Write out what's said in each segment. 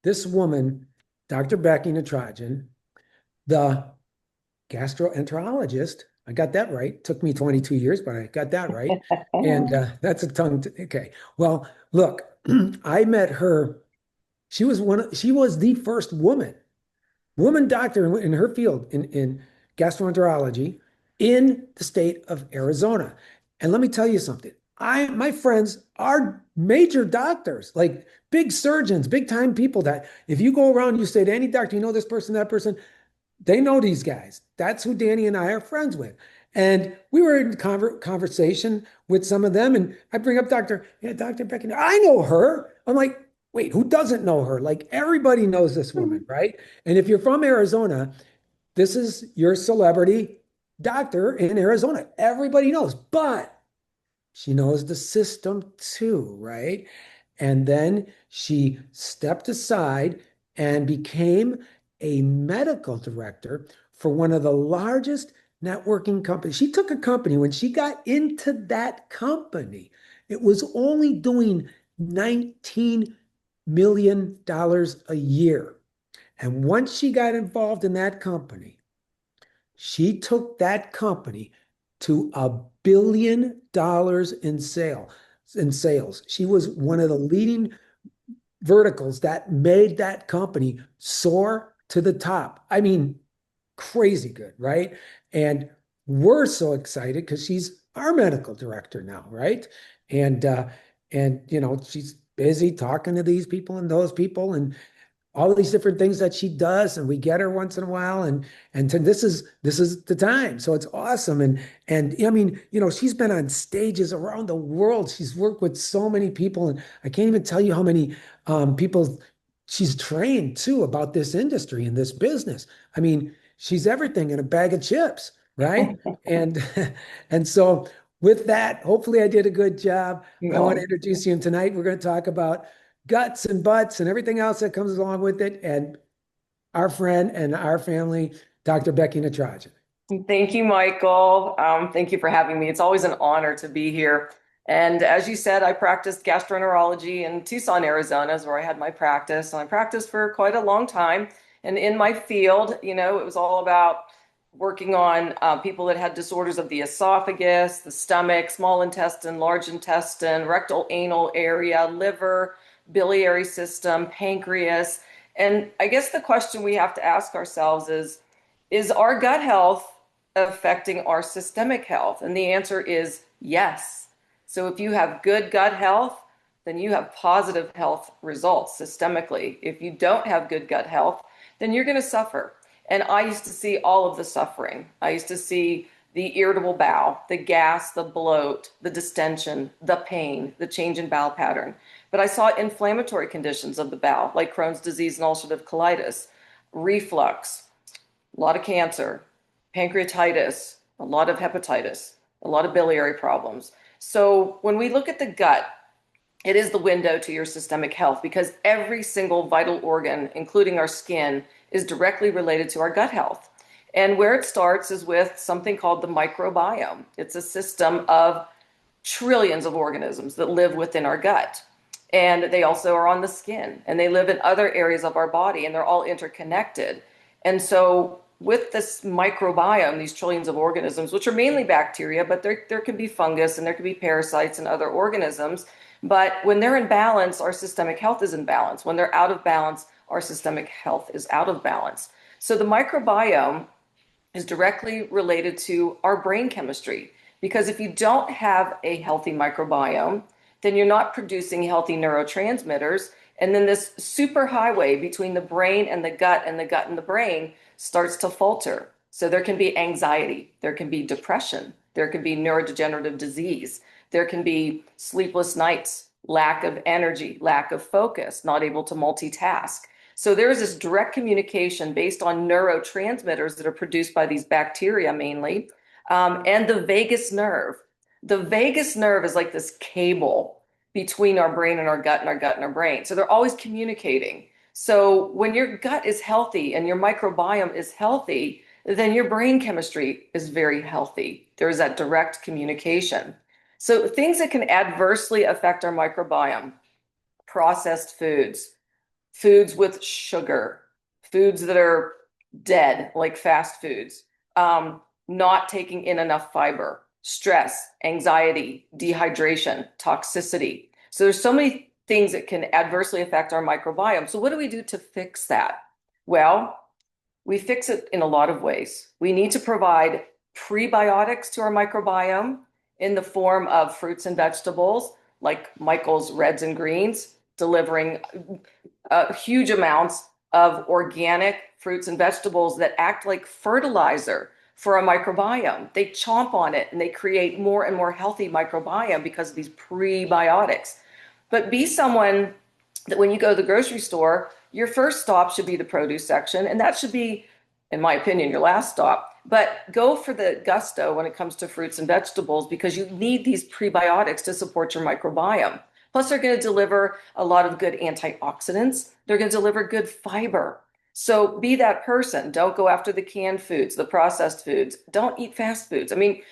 this woman, Dr. Becky, the gastroenterologist. I got that right. Took me 22 years, but I got that right. And that's a okay. Well, look, I met her. She was the first woman doctor in her field in gastroenterology in the state of Arizona. And let me tell you something. My friends are major doctors, like big surgeons, big time people that if you go around, you say to any doctor, you know this person, that person, they know these guys. That's who Danny and I are friends with. And we were in conversation with some of them, and I bring up Dr. Becky. I know her. I'm like, wait, who doesn't know her? Like everybody knows this woman, right? And if you're from Arizona, this is your celebrity doctor in Arizona. Everybody knows, but she knows the system too, right? And then she stepped aside and became a medical director for one of the largest networking companies. She took a company, when she got into that company, it was only doing $19 million a year. And once she got involved in that company, she took that company to $1 billion in sales. She was one of the leading verticals that made that company soar to the top. I mean, crazy good, right? And we're so excited because she's our medical director now, right? And she's busy talking to these people and those people, and all these different things that she does, and we get her once in a while, this is the time. So it's awesome. And I mean, she's been on stages around the world. She's worked with so many people, and I can't even tell you how many people she's trained too about this industry and this business. I mean, she's everything in a bag of chips, right? And and so with that, hopefully I did a good job. I want to No. introduce you, and tonight we're going to talk about guts and butts and everything else that comes along with it. And our friend and our family, Dr. Becky Natrajan. Thank you, Michael. Thank you for having me. It's always an honor to be here. And as you said, I practiced gastroenterology in Tucson, Arizona, is where I had my practice. And I practiced for quite a long time. And in my field, it was all about working on people that had disorders of the esophagus, the stomach, small intestine, large intestine, rectal anal area, liver, biliary system, pancreas. And I guess the question we have to ask ourselves is our gut health affecting our systemic health? And the answer is yes. So if you have good gut health, then you have positive health results systemically. If you don't have good gut health, then you're going to suffer. And I used to see all of the suffering. I used to see the irritable bowel, the gas, the bloat, the distension, the pain, the change in bowel pattern. But I saw inflammatory conditions of the bowel, like Crohn's disease and ulcerative colitis, reflux, a lot of cancer, pancreatitis, a lot of hepatitis, a lot of biliary problems. So when we look at the gut, it is the window to your systemic health because every single vital organ, including our skin, is directly related to our gut health. And where it starts is with something called the microbiome. It's a system of trillions of organisms that live within our gut. And they also are on the skin and they live in other areas of our body and they're all interconnected. And so with this microbiome, these trillions of organisms, which are mainly bacteria, but there can be fungus and there can be parasites and other organisms. But when they're in balance, our systemic health is in balance. When they're out of balance, our systemic health is out of balance. So the microbiome is directly related to our brain chemistry. Because if you don't have a healthy microbiome, then you're not producing healthy neurotransmitters. And then this superhighway between the brain and the gut and the brain starts to falter. So there can be anxiety, there can be depression, there can be neurodegenerative disease, there can be sleepless nights, lack of energy, lack of focus, not able to multitask. So there is this direct communication based on neurotransmitters that are produced by these bacteria mainly, and the vagus nerve. The vagus nerve is like this cable between our brain and our gut and our gut and our brain. So they're always communicating. So when your gut is healthy and your microbiome is healthy, then your brain chemistry is very healthy. There's that direct communication. So things that can adversely affect our microbiome: processed foods, foods with sugar, foods that are dead, like fast foods, not taking in enough fiber, stress, anxiety, dehydration, toxicity. So there's so many things that can adversely affect our microbiome. So what do we do to fix that? Well, we fix it in a lot of ways. We need to provide prebiotics to our microbiome in the form of fruits and vegetables, like Michael's reds and greens, delivering huge amounts of organic fruits and vegetables that act like fertilizer for a microbiome. They chomp on it and they create more and more healthy microbiome because of these prebiotics. But be someone that when you go to the grocery store, your first stop should be the produce section, and that should be, in my opinion, your last stop. But go for the gusto when it comes to fruits and vegetables because you need these prebiotics to support your microbiome. Plus, they're going to deliver a lot of good antioxidants. They're going to deliver good fiber. So be that person. Don't go after the canned foods, the processed foods. Don't eat fast foods. I mean,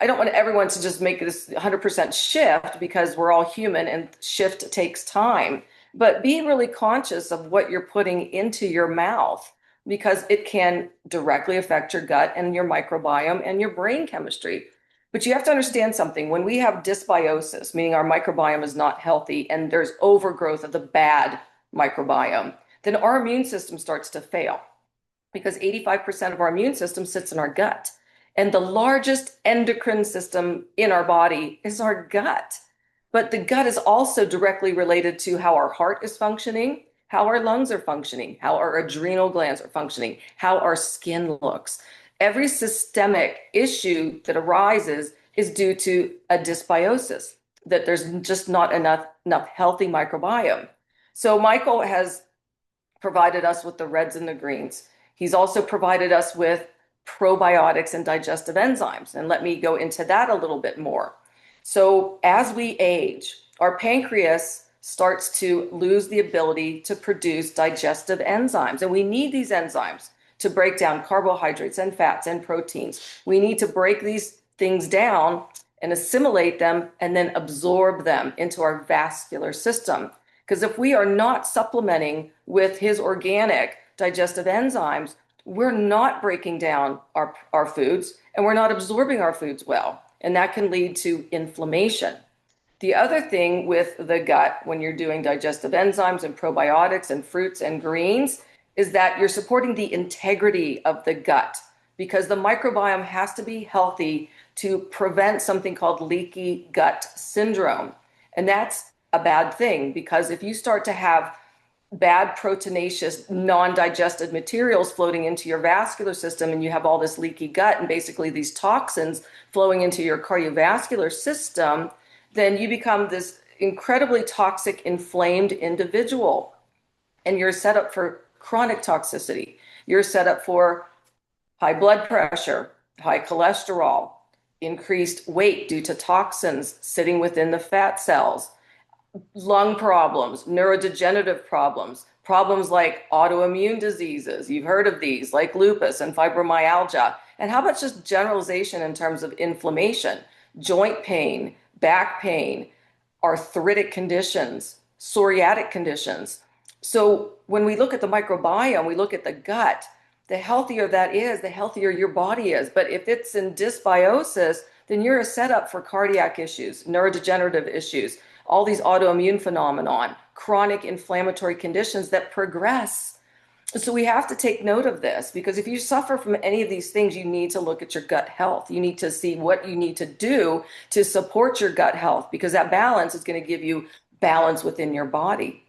I don't want everyone to just make this 100% shift because we're all human and shift takes time. But be really conscious of what you're putting into your mouth because it can directly affect your gut and your microbiome and your brain chemistry. But you have to understand something. When we have dysbiosis, meaning our microbiome is not healthy and there's overgrowth of the bad microbiome, then our immune system starts to fail because 85% of our immune system sits in our gut. And the largest endocrine system in our body is our gut. But the gut is also directly related to how our heart is functioning, how our lungs are functioning, how our adrenal glands are functioning, how our skin looks. Every systemic issue that arises is due to a dysbiosis, that there's just not enough healthy microbiome. So Michael has provided us with the reds and the greens. He's also provided us with probiotics and digestive enzymes. And let me go into that a little bit more. So as we age, our pancreas starts to lose the ability to produce digestive enzymes. And we need these enzymes to break down carbohydrates and fats and proteins. We need to break these things down and assimilate them and then absorb them into our vascular system. Because if we are not supplementing with his organic digestive enzymes, we're not breaking down our foods and we're not absorbing our foods well. And that can lead to inflammation. The other thing with the gut, when you're doing digestive enzymes and probiotics and fruits and greens, is that you're supporting the integrity of the gut because the microbiome has to be healthy to prevent something called leaky gut syndrome. And that's a bad thing because if you start to have bad proteinaceous non-digested materials floating into your vascular system and you have all this leaky gut and basically these toxins flowing into your cardiovascular system, then you become this incredibly toxic, inflamed individual. And you're set up for chronic toxicity. You're set up for high blood pressure, high cholesterol, increased weight due to toxins sitting within the fat cells, lung problems, neurodegenerative problems, problems like autoimmune diseases. You've heard of these, like lupus and fibromyalgia. And how about just generalization in terms of inflammation, joint pain, back pain, arthritic conditions, psoriatic conditions. So when we look at the microbiome, we look at the gut, the healthier that is, the healthier your body is. But if it's in dysbiosis, then you're a setup for cardiac issues, neurodegenerative issues, all these autoimmune phenomenon, chronic inflammatory conditions that progress. So we have to take note of this because if you suffer from any of these things, you need to look at your gut health. You need to see what you need to do to support your gut health because that balance is going to give you balance within your body.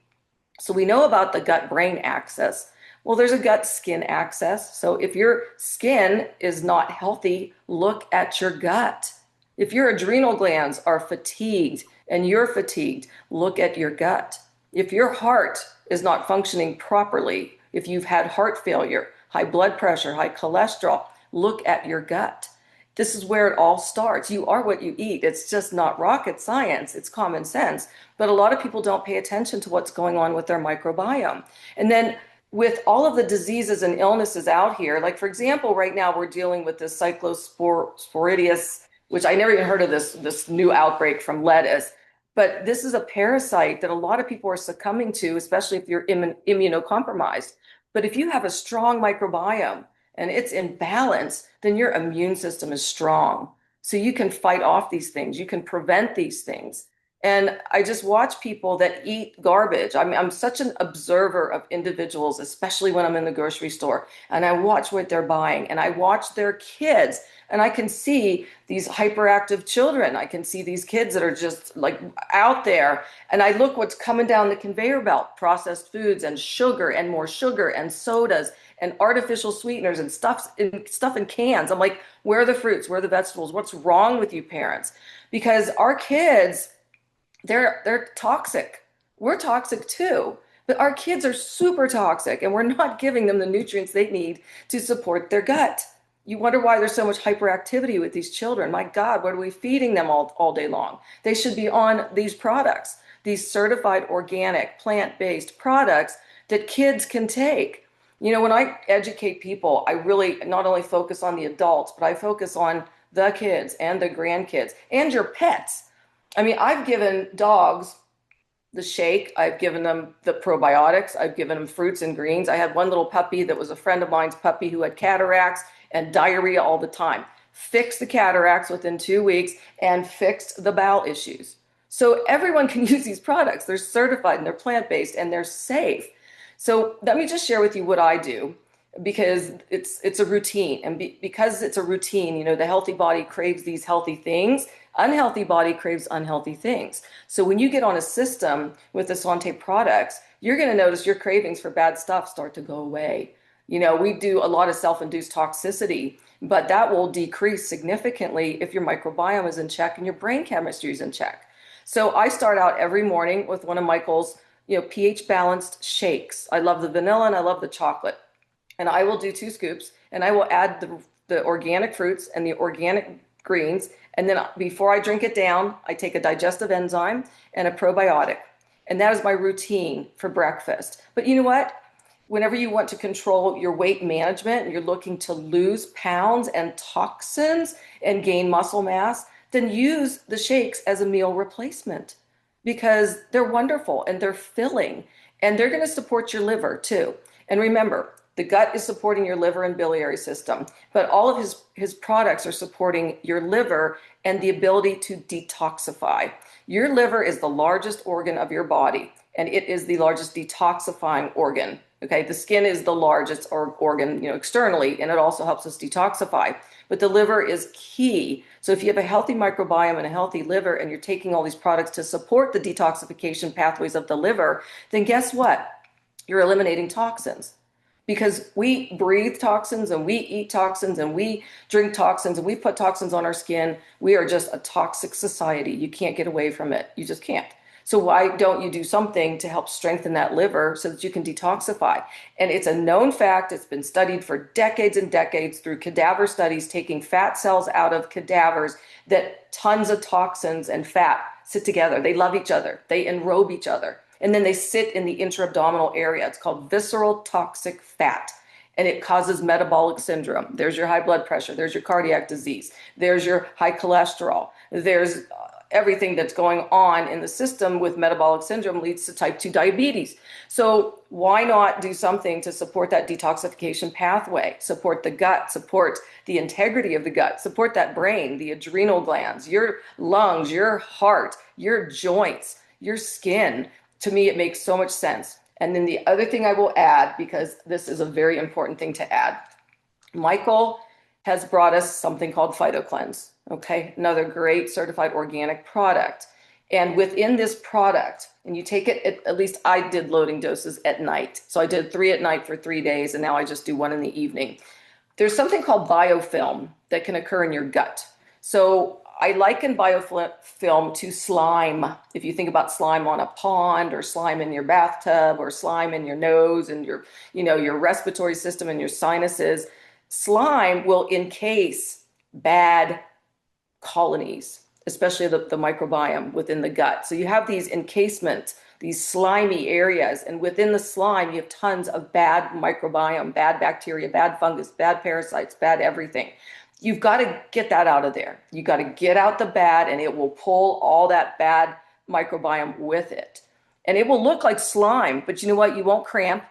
So we know about the gut-brain axis. Well, there's a gut-skin axis. So if your skin is not healthy, look at your gut. If your adrenal glands are fatigued and you're fatigued, look at your gut. If your heart is not functioning properly, if you've had heart failure, high blood pressure, high cholesterol, look at your gut. This is where it all starts. You are what you eat. It's just not rocket science. It's common sense. But a lot of people don't pay attention to what's going on with their microbiome. And then with all of the diseases and illnesses out here, like for example, right now we're dealing with this cyclosporidius, which I never even heard of this new outbreak from lettuce. But this is a parasite that a lot of people are succumbing to, especially if you're immunocompromised. But if you have a strong microbiome and it's in balance, then your immune system is strong. So you can fight off these things, you can prevent these things. And I just watch people that eat garbage. I mean, I'm such an observer of individuals, especially when I'm in the grocery store, and I watch what they're buying and I watch their kids, and I can see these hyperactive children. I can see these kids that are just like out there, and I look what's coming down the conveyor belt, processed foods and sugar and more sugar and sodas and artificial sweeteners and stuff in cans. I'm like, where are the fruits? Where are the vegetables? What's wrong with you parents? Because our kids, they're toxic. We're toxic too, but our kids are super toxic and we're not giving them the nutrients they need to support their gut. You wonder why there's so much hyperactivity with these children. My God, what are we feeding them all day long? They should be on these products, these certified organic, plant-based products that kids can take. You know, when I educate people, I really not only focus on the adults, but I focus on the kids and the grandkids and your pets. I mean, I've given dogs the shake, I've given them the probiotics, I've given them fruits and greens. I had one little puppy that was a friend of mine's puppy who had cataracts and diarrhea all the time. Fixed the cataracts within 2 weeks and fixed the bowel issues. So everyone can use these products. They're certified and they're plant-based and they're safe. So let me just share with you what I do because it's a routine. And because it's a routine, you know, the healthy body craves these healthy things. Unhealthy body craves unhealthy things. So when you get on a system with the Sante products, you're going to notice your cravings for bad stuff start to go away. You know, we do a lot of self-induced toxicity, but that will decrease significantly if your microbiome is in check and your brain chemistry is in check. So I start out every morning with one of Michael's, you know, pH balanced shakes. I love the vanilla and I love the chocolate. And I will do 2 scoops and I will add the organic fruits and the organic greens. And then before I drink it down, I take a digestive enzyme and a probiotic. And that is my routine for breakfast. But you know what? Whenever you want to control your weight management and you're looking to lose pounds and toxins and gain muscle mass, then use the shakes as a meal replacement because they're wonderful and they're filling and they're going to support your liver too. And remember, the gut is supporting your liver and biliary system, but all of his products are supporting your liver and the ability to detoxify. Your liver is the largest organ of your body, and it is the largest detoxifying organ. Okay, the skin is the largest organ, you know, externally, and it also helps us detoxify. But the liver is key. So if you have a healthy microbiome and a healthy liver, and you're taking all these products to support the detoxification pathways of the liver, then guess what? You're eliminating toxins. Because we breathe toxins and we eat toxins and we drink toxins and we put toxins on our skin. We are just a toxic society. You can't get away from it. You just can't. So why don't you do something to help strengthen that liver so that you can detoxify? And it's a known fact. It's been studied for decades and decades through cadaver studies, taking fat cells out of cadavers, that tons of toxins and fat sit together. They love each other. They enrobe each other. And then they sit in the intra-abdominal area. It's called visceral toxic fat. And it causes metabolic syndrome. There's your high blood pressure. There's your cardiac disease. There's your high cholesterol. There's everything that's going on in the system with metabolic syndrome leads to type 2 diabetes. So why not do something to support that detoxification pathway, support the gut, support the integrity of the gut, support that brain, the adrenal glands, your lungs, your heart, your joints, your skin. To me, it makes so much sense. And then the other thing I will add, because this is a very important thing to add, Michael has brought us something called PhytoCleanse. Okay, another great certified organic product. And within this product, and you take it, at least I did loading doses at night. So I did 3 at night for 3 days, and now I just do 1 in the evening. There's something called biofilm that can occur in your gut. So I liken biofilm to slime. If you think about slime on a pond or slime in your bathtub or slime in your nose and your, you know, your respiratory system and your sinuses, slime will encase bad colonies, especially the microbiome within the gut. So you have these encasements, these slimy areas, and within the slime, you have tons of bad microbiome, bad bacteria, bad fungus, bad parasites, bad everything. You've got to get that out of there. You got to get out the bad, and it will pull all that bad microbiome with it. And it will look like slime, but you know what? You won't cramp.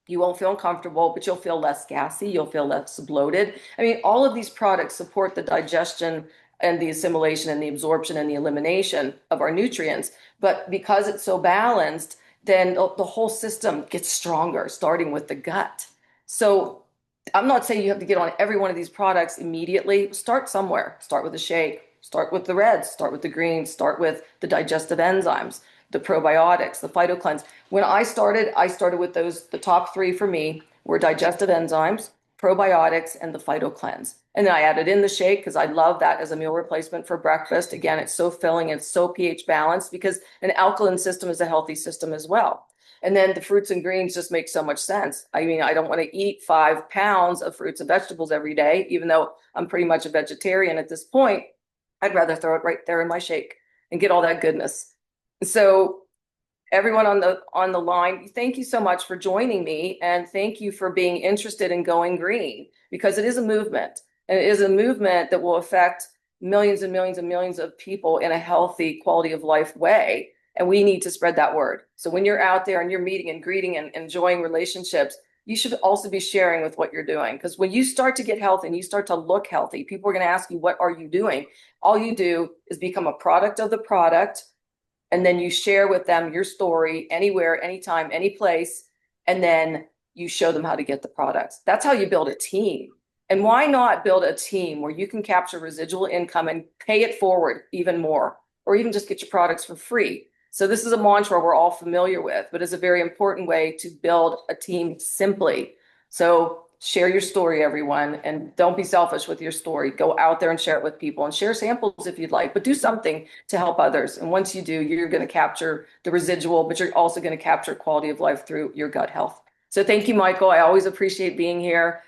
You won't feel uncomfortable, but you'll feel less gassy. You'll feel less bloated. I mean, all of these products support the digestion and the assimilation and the absorption and the elimination of our nutrients. But because it's so balanced, then the whole system gets stronger, starting with the gut. So I'm not saying you have to get on every one of these products immediately. Start somewhere. Start with a shake. Start with the reds. Start with the greens. Start with the digestive enzymes, the probiotics, the phytocleanse. When I started with those. The top three for me were digestive enzymes, probiotics, and the phytocleanse. And then I added in the shake because I love that as a meal replacement for breakfast. Again, it's so filling, it's so pH balanced because an alkaline system is a healthy system as well. And then the fruits and greens just make so much sense. I mean, I don't want to eat 5 pounds of fruits and vegetables every day, even though I'm pretty much a vegetarian at this point. I'd rather throw it right there in my shake and get all that goodness. So everyone on the line, thank you so much for joining me, and thank you for being interested in going green, because it is a movement, and it is a movement that will affect millions and millions and millions of people in a healthy quality of life way. And we need to spread that word. So when you're out there and you're meeting and greeting and enjoying relationships, you should also be sharing with what you're doing. Because when you start to get healthy and you start to look healthy, people are going to ask you, what are you doing? All you do is become a product of the product. And then you share with them your story anywhere, anytime, any place. And then you show them how to get the products. That's how you build a team. And why not build a team where you can capture residual income and pay it forward even more, or even just get your products for free? So this is a mantra we're all familiar with, but it's a very important way to build a team simply. So share your story, everyone, and don't be selfish with your story. Go out there and share it with people, and share samples if you'd like, but do something to help others. And once you do, you're going to capture the residual, but you're also going to capture quality of life through your gut health. So thank you, Michael. I always appreciate being here.